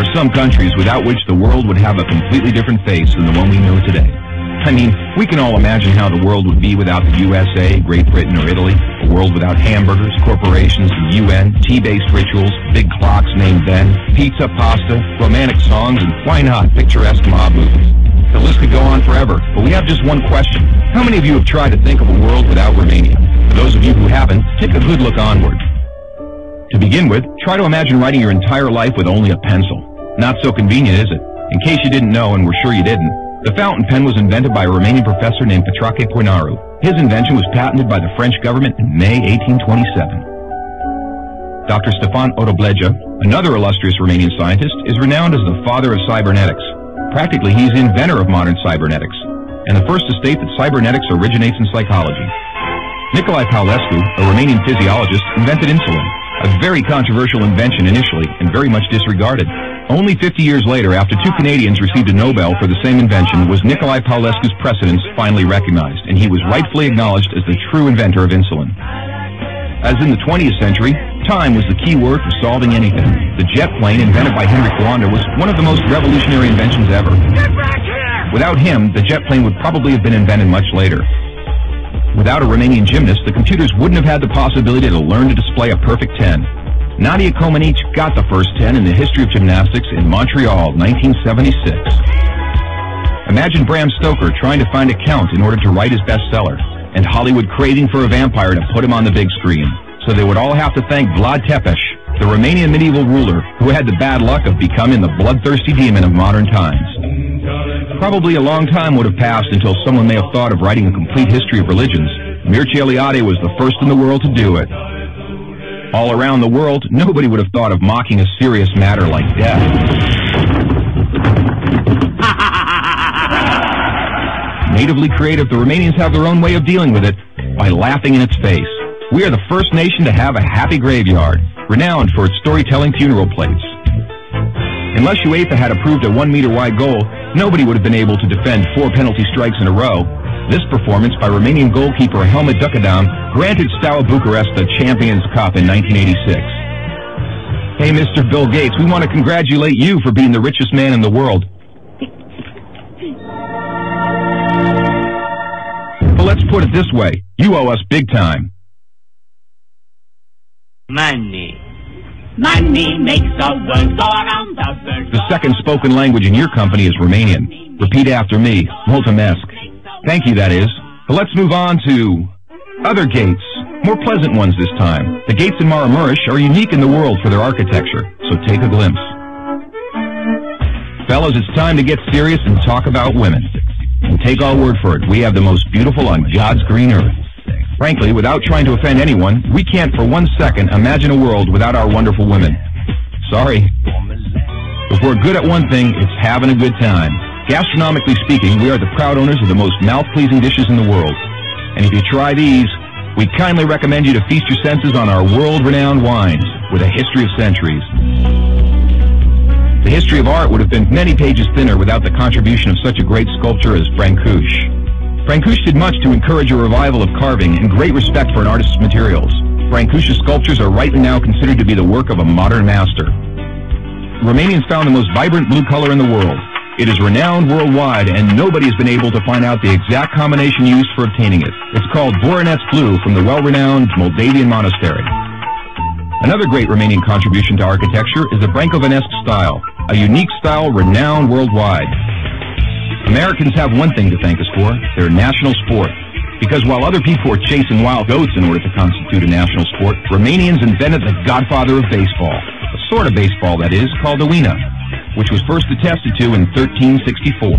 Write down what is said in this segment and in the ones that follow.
are some countries without which the world would have a completely different face than the one we know today. I mean, we can all imagine how the world would be without the USA, Great Britain, or Italy. A world without hamburgers, corporations, the UN, tea-based rituals, big clocks named Ben, pizza, pasta, romantic songs, and why not, picturesque mob movies. The list could go on forever, but we have just one question. How many of you have tried to think of a world without Romania? For those of you who haven't, take a good look onward. To begin with, try to imagine writing your entire life with only a pencil. Not so convenient, is it? In case you didn't know, and we're sure you didn't, the fountain pen was invented by a Romanian professor named Petrache Poenaru. His invention was patented by the French government in May 1827. Dr. Stefan Odobleja, another illustrious Romanian scientist, is renowned as the father of cybernetics. Practically, he's the inventor of modern cybernetics, and the first to state that cybernetics originates in psychology. Nicolae Paulescu, a Romanian physiologist, invented insulin, a very controversial invention initially and very much disregarded. Only 50 years later, after two Canadians received a Nobel for the same invention, was Nicolae Paulescu's precedence finally recognized, and he was rightfully acknowledged as the true inventor of insulin. As in the 20th century, time was the key word for solving anything. The jet plane, invented by Henry Coanda, was one of the most revolutionary inventions ever. Get back here! Without him, the jet plane would probably have been invented much later. Without a Romanian gymnast, the computers wouldn't have had the possibility to learn to display a perfect 10. Nadia Comaneci got the first 10 in the history of gymnastics in Montreal, 1976. Imagine Bram Stoker trying to find a count in order to write his bestseller, and Hollywood craving for a vampire to put him on the big screen. So they would all have to thank Vlad Tepes, the Romanian medieval ruler who had the bad luck of becoming the bloodthirsty demon of modern times. Probably a long time would have passed until someone may have thought of writing a complete history of religions. Mircea Eliade was the first in the world to do it. All around the world, nobody would have thought of mocking a serious matter like death. Natively creative, the Romanians have their own way of dealing with it by laughing in its face. We are the first nation to have a happy graveyard, renowned for its storytelling funeral plates. Unless UEFA had approved a 1-meter-wide goal, nobody would have been able to defend 4 penalty strikes in a row. This performance by Romanian goalkeeper Helmut Ducadam granted Steaua Bucharest the Champions Cup in 1986. Hey, Mr. Bill Gates, we want to congratulate you for being the richest man in the world. But let's put it this way, you owe us big time. Money. Money makes the world go around the world. The second spoken language in your company is Romanian. Repeat after me, mulțumesc. Thank you, that is. But let's move on to other gates, more pleasant ones this time. The gates in Maramureș are unique in the world for their architecture, so take a glimpse. Fellas, it's time to get serious and talk about women. And take our word for it, we have the most beautiful on God's green earth. Frankly, without trying to offend anyone, we can't for 1 second imagine a world without our wonderful women. Sorry. If we're good at one thing, it's having a good time. Gastronomically speaking, we are the proud owners of the most mouth-pleasing dishes in the world. And if you try these, we kindly recommend you to feast your senses on our world-renowned wines with a history of centuries. The history of art would have been many pages thinner without the contribution of such a great sculptor as Brancusi. Brancusi did much to encourage a revival of carving and great respect for an artist's materials. Brancusi's sculptures are rightly now considered to be the work of a modern master. Romanians found the most vibrant blue color in the world. It is renowned worldwide, and nobody has been able to find out the exact combination used for obtaining it. It's called Voronezh blue from the well-renowned Moldavian monastery. Another great Romanian contribution to architecture is the Brâncovenesque style, a unique style renowned worldwide. Americans have one thing to thank us for, their national sport. Because while other people were chasing wild goats in order to constitute a national sport, Romanians invented the godfather of baseball, a sort of baseball that is, called the Uina, which was first attested to in 1364.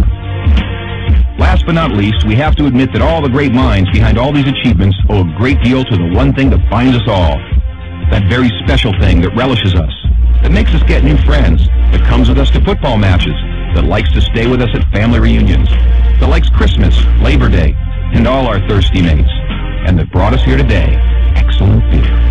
Last but not least, we have to admit that all the great minds behind all these achievements owe a great deal to the one thing that binds us all, that very special thing that relishes us, that makes us get new friends, that comes with us to football matches, that likes to stay with us at family reunions, that likes Christmas, Labor Day, and all our thirsty mates, and that brought us here today, excellent beer.